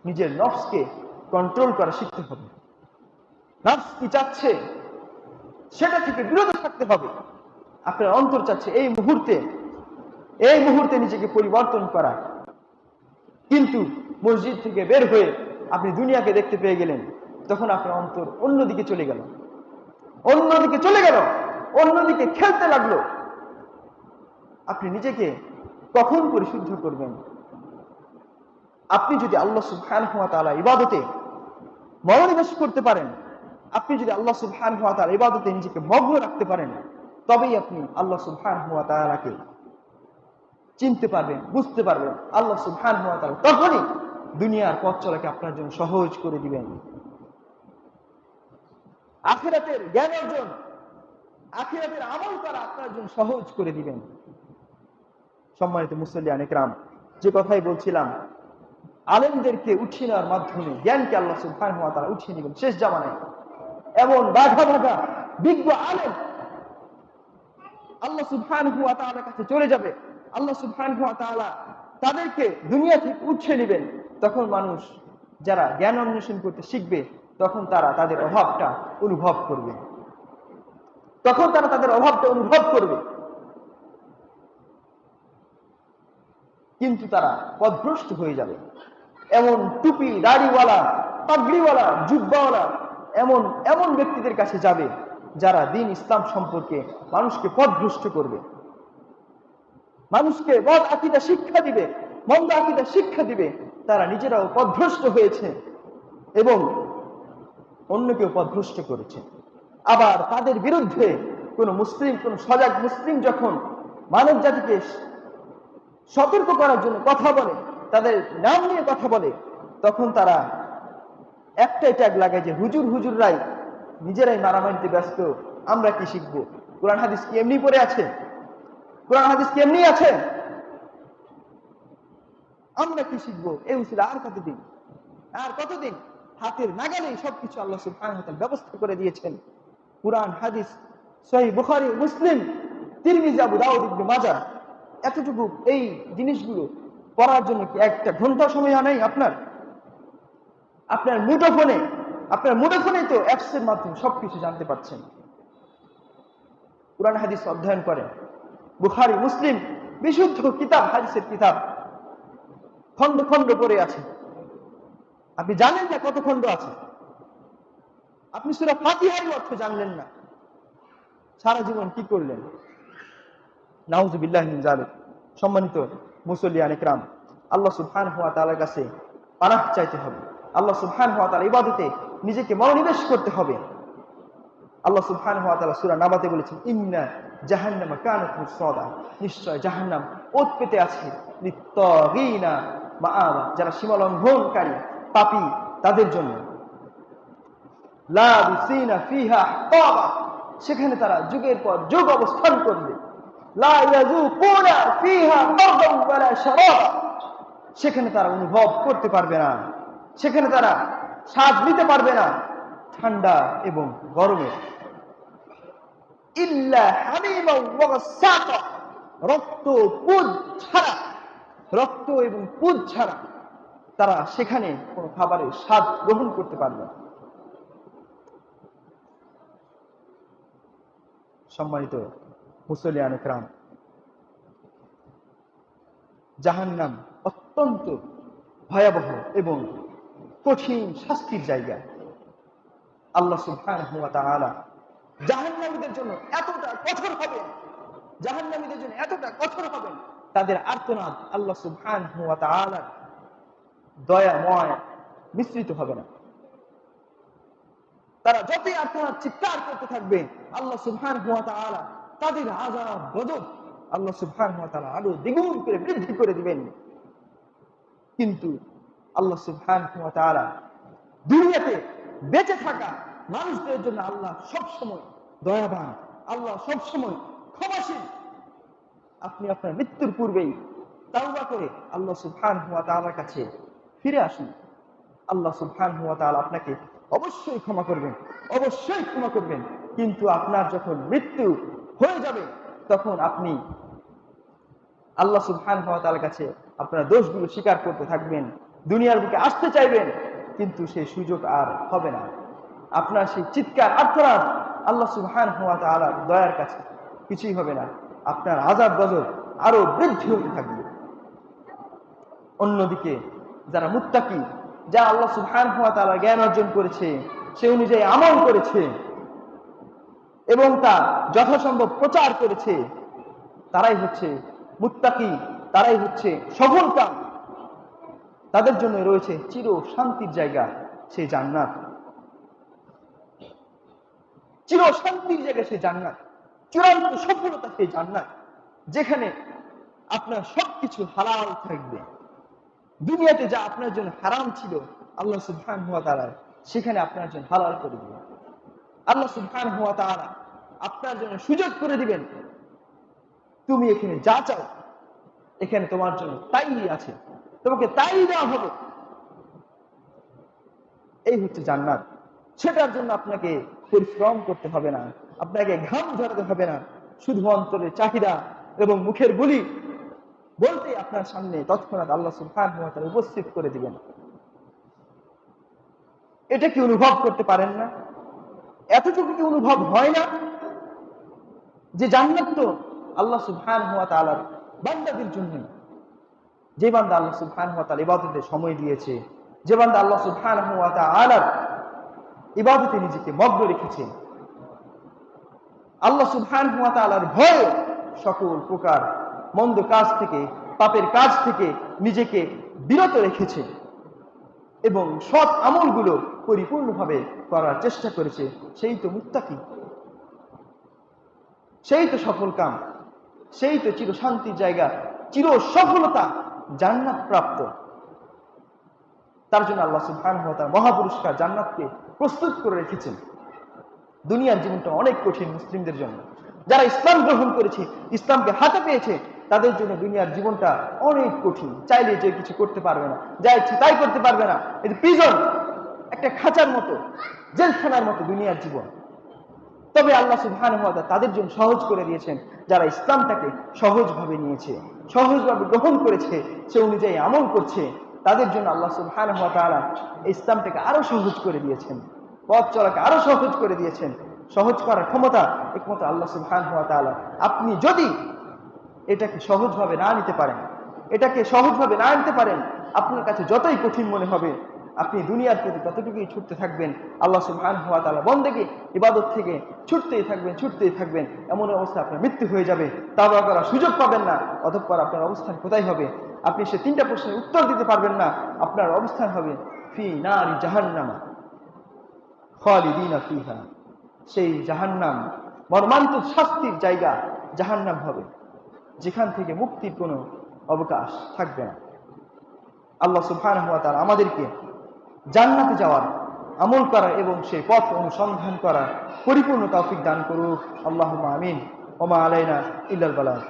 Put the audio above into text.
নিজের নফসকে কন্ট্রোল করা শিখতে হবে। নফস কি চাচ্ছে সেটা থেকে বিরত থাকতে হবে। আপনার অন্তর চাচ্ছে এই মুহূর্তে নিজেকে পরিবর্তন করা, কিন্তু মসজিদ থেকে বের হয়ে আপনি দুনিয়াকে দেখতে পেয়ে গেলেন, তখন আপনার অন্তর অন্যদিকে চলে গেল, অন্যদিকে খেলতে লাগলো। আপনি নিজেকে কখন পরিশুদ্ধ করবেন? আপনি যদি আল্লাহ সুবহানাহু ওয়া তাআলা ইবাদতে মনোনিবেশ করতে পারেন, আপনি যদি আল্লাহ সুবহানাহু ওয়া তাআলা ইবাদতে নিজেকে মগ্ন রাখতে পারেন, তবেই আপনি আল্লাহ সুবহানাহু ওয়া তাআলাকে চিনতে পারবেন, বুঝতে পারবেন। আল্লাহ সুবহানাহু ওয়া তাআলা তখনই দুনিয়ার পথ চলাকে আপনার জন্য সহজ করে দিবেন। আখিরাতের জ্ঞান অর্জন, আখিরাতের আমল করা আপনার জন্য সহজ করে দিবেন। সম্মানিত মুসল্লিয়ান ইকরাম, যে কথাই বলছিলাম, আলেমদেরকে উঠিয়ে নেওয়ার মাধ্যমে জ্ঞানকে আল্লাহ সুবহানাহু ওয়া তাআলা উঠিয়ে নেবেন। শেষ জামানায় এমন বাঘা বিজ্ঞ আলেম আল্লাহ সুবহানাহু ওয়া তাআলার কাছে চলে যাবে, আল্লাহ সুবহানাহু ওয়া তাআলা তাদেরকে দুনিয়া থেকে উঠিয়ে নেবেন। তখন মানুষ যারা জ্ঞান অন্বেষণ করতে শিখবে, তখন তারা তাদের অভাবটা অনুভব করবে, কিন্তু তারা পথভ্রষ্ট হয়ে যাবে। এমন টুপি দাড়িওয়ালা, পাগড়িওয়ালা, জুব্বাওয়ালা এমন ব্যক্তিদের কাছে যাবে যারা দ্বীন ইসলাম সম্পর্কে মানুষকে পথভ্রষ্ট করবে, মানুষকে বদ আকীদা শিক্ষা দিবে, মন্দ আকীদা শিক্ষা দিবে। তারা নিজেরাও পথভ্রষ্ট হয়েছে এবং অন্যকেও পথভ্রষ্ট করেছে। আবার তাদের বিরুদ্ধে কোন সজাগ মুসলিম যখন মানব জাতিকে সতর্ক করার জন্য কথা বলে, তাদের নাম নিয়ে কথা বলে, তখন তারা একটাই ট্যাগ লাগায় যে হুজুররাই নিজেরাই মারামারিতে ব্যস্ত, আমরা কি শিখবো? কোরআন হাদিস কি এমনি পড়ে আছে? আমরা কি শিখবো? এই উসিলা আর কতদিন? হাতের নাগালেই সবকিছু আল্লাহ সুবহানাহু ওয়া তাআলা ব্যবস্থা করে দিয়েছেন। কুরআন, হাদিস, সহিহ বুখারী, মুসলিম, তিরমিজি, আবু দাউদ, ইবনে মাজাহ, এতটুকু এই জিনিসগুলো পড়ার জন্য কি একটা ঘন্টা সময় নেই আপনার মুঠোফোনে তো অ্যাপস এর মাধ্যমে সবকিছু জানতে পারছেন। কুরআন হাদিস অধ্যয়ন করেন, বুখারী, মুসলিম, বিশুদ্ধ কিতাব, হাদিসের কিতাব খন্ড খন্ড পড়ে আছে। আপনি জানেন না কত খন্ড আছে? আপনি সূরা ফাতিহার অর্থ জানলেন না, সারা জীবন কি করলেন? নাউযুবিল্লাহি মিন যালিক। সম্মানিত মুসল্লিয়ান ইকরাম, আল্লাহ সুবহানাহু ওয়া তাআলার কাছে পানাহ চাইতে হবে, আল্লাহ সুবহানাহু ওয়া তাআলার ইবাদতে নিজেকে মনোনিবেশ করতে হবে। আল্লাহ সুবহানাহু ওয়া তাআলা সূরা নাবাতে বলেছেন, ইন্না জাহান্নামা কানাত মুরসাদা, নিশ্চয় জাহান্নাম ওত পেতে আছে, লিত্তাগীনা মাআবা, যারা সীমালঙ্ঘনকারী পাপী তাদের জন্য। লাবিসিনা ফিহা আহকাবা, সেখানে তারা যুগের পর যুগ অবস্থান করবে। লা ইয়াযুকুনা ফিহা বারদান ওয়ালা শারাবা, সেখানে তারা অনুভব করতে পারবে না, সেখানে তারা স্বাদ নিতে পারবে না ঠান্ডা এবং গরমের। ইল্লা হামিমা ওয়া গাসসাকা, রক্ত এবং পুঁজ ছাড়া তারা সেখানে কোনো খাবারের স্বাদ গ্রহণ করতে পারবে না। সম্মানিত মুসল্লিয়ান ইকরাম, জাহান্নাম অত্যন্ত ভয়াবহ এবং কঠিন শাস্তির জায়গা। আল্লাহ সুবহানাহু ওয়া তাআলা জাহান্নামীদের জন্য এতটা কঠোর হবেন, তাদের আর্তনাদ আল্লাহ সুবহানাহু ওয়া তাআলার দয়াময় মিশ্রিত হবে না। তারা যতই আর্তনাদ চিৎকার করতে থাকবে, আল্লাহ সুবহানাহু ওয়া তাআলা তাদের আযাব গজব আল্লাহ সুবহানাহু ওয়া তাআলা আরো দ্বিগুণ করে বৃদ্ধি করে দিবেন। কিন্তু আল্লাহ সুবহানাহু ওয়া তাআলা দুনিয়াতে বেঁচে থাকা মানুষদের জন্য আল্লাহ সবসময় দয়াবান, আল্লাহ সবসময় ক্ষমাশীল। আপনি আপনার মৃত্যুর পূর্বেই তাওবা করে আল্লাহ সুবহানাহু ওয়া তাআলার কাছে ফিরে আসুন। আল্লাহ সুবহানাহু ওয়া তাআলা আপনাকে অবশ্যই ক্ষমা করবেন। কিন্তু আপনার যখন মৃত্যু হয়ে যাবে, তখন আপনি আল্লাহ সুবহানাহু ওয়া তাআলার কাছে আপনার দোষগুলো স্বীকার করতে থাকবেন, দুনিয়ার বুকে আসতে চাইবেন, কিন্তু সেই সুযোগ আর হবে না। আপনার সেই চিৎকার আর্তনাদ আল্লাহ সুবহানাহু ওয়া তাআলার দয়ার কাছে কিছুই হবে না। আপনার আযাব গজব আরো বৃদ্ধি হতে থাকবে। অন্যদিকে যারা মুত্তাকি, যা আল্লাহ সুবহানাহু ওয়া তাআলার জ্ঞান অর্জন করেছে, সে অনুযায়ী আমল করেছে এবং তা যথাসম্ভব প্রচার করেছে, তারাই হচ্ছে মুত্তাকি, তারাই হচ্ছে সফলকাম। তাদের জন্য রয়েছে চির শান্তির জায়গা, সেই জান্নাত। চির শান্তির জায়গা সেই জান্নাত, চূড়ান্ত সফলতা সেই জান্নাত, যেখানে আপনার সবকিছু হালাল থাকবে। দুনিয়াতে যা আপনার জন্য হারাম ছিল, আল্লাহ সুবহানাহু ওয়া তাআলা সেখানে আপনার জন্য হালাল করে দিবেন। আল্লাহ সুবহানাহু ওয়া তাআলা আপনার জন্য সুযোগ করে দিবেন, তুমি এখানে যা চাও এখানে তোমার জন্য তাই আছে, তোমাকে তাই দেওয়া হবে। এই হচ্ছে জান্নাত। সেটার জন্য আপনাকে পরিশ্রম করতে হবে না, আপনাকে ঘাম ঝরাতে হবে না। শুধু অন্তরের চাহিদা এবং মুখের বুলি বলতে আপনার সামনে তৎক্ষণাৎ আল্লাহ সুবহানাহু ওয়া তাআলা উপস্থিত করে দিবেন। এটা কি অনুভব করতে পারেন না? এতটুকু কি অনুভব হয় না যে জান্নাত তো আল্লাহ সুবহানাহু ওয়া তাআলার বান্দাদের জন্য? যে বান্দা আল্লাহ সুবহানাহু ওয়া তাআলা ইবাদতে সময় দিয়েছে, যে বান্দা আল্লাহ সুবহানাহু ওয়া তাআলার ইবাদতে নিজেকে মগ্ন রেখেছে, আল্লাহ সুবহানাহু ওয়া তাআলার ভয়ে সকল প্রকার মন্দ কাজ থেকে, পাপের কাজ থেকে নিজেকে বিরত রেখেছে এবং সৎ আমলগুলো পরিপূর্ণভাবে করার চেষ্টা করেছে, সেই তো মুত্তাকি, সেই তো সফলকাম, সেই তো চির শান্তির জায়গা, চির সফলতা, জান্নাত প্রাপ্ত। তার জন্য আল্লাহ সুবহানাহু ওয়া তাআলা মহাপুরস্কার জান্নাতকে প্রস্তুত করে রেখেছেন। দুনিয়ার জীবনটা অনেক কঠিন মুসলিমদের জন্য। যারা ইসলাম গ্রহণ করেছে, ইসলামকে হাতে পেয়েছে, তাদের জন্য দুনিয়ার জীবনটা অনেক কঠিন। চাইলে যে কিছু করতে পারবে না, যা ইচ্ছে তাই করতে পারবে না। এই প্রিজন, একটা খাঁচার মতো, জেলখানার মতো দুনিয়ার জীবন। তবে আল্লাহ সুবহানাহু ওয়া তাআলা তাদের জন্য সহজ করে দিয়েছেন, যারা ইসলামটাকে সহজভাবে নিয়েছে, সহজভাবে গ্রহণ করেছে, সে অনুযায়ী আমল করছে, তাদের জন্য আল্লাহ সুবহানাহু ওয়া তাআলা ইসলামটাকে আরো সহজ করে দিয়েছেন, পথ চলাকে আরো সহজ করে দিয়েছেন। সহজ করার ক্ষমতা একমাত্র আল্লাহ সুবহানাহু ওয়া তাআলা। আপনি যদি এটাকে সহজভাবে না নিতে পারেন, এটাকে সহজভাবে না আনতে পারেন, আপনার কাছে যতই কঠিন মনে হবে, আপনি দুনিয়ার প্রতি ততটুকুই ছুটতে থাকবেন। আল্লাহ সুবহানাহু ওয়া তাআলা বন্দেগী ইবাদত থেকে ছুটতেই থাকবেন, ছুটতেই থাকবেন। এমন অবস্থা আপনার মৃত্যু হয়ে যাবে, তাওবা করার সুযোগ পাবেন না। অতঃপর আপনার অবস্থান কোথায় হবে? আপনি সে তিনটা প্রশ্নের উত্তর দিতে পারবেন না। আপনার অবস্থান হবে ফি নারি জাহান্নাম খালিদিনা ফিহা। সেই জাহান্নাম মর্মান্তিক শাস্তির জায়গা জাহান্নাম হবে, যেখান থেকে মুক্তির কোনো অবকাশ থাকবে না। আল্লাহ সুবহানাহু ওয়া তাআলা আমাদেরকে জান্নাতে যাওয়ার, আমল করা এবং সেই পথ অনুসন্ধান করার পরিপূর্ণ তৌফিক দান করুক। আল্লাহুম্মা আমিন। ওয়া মা আলাইনা ইল্লাল বালাগ।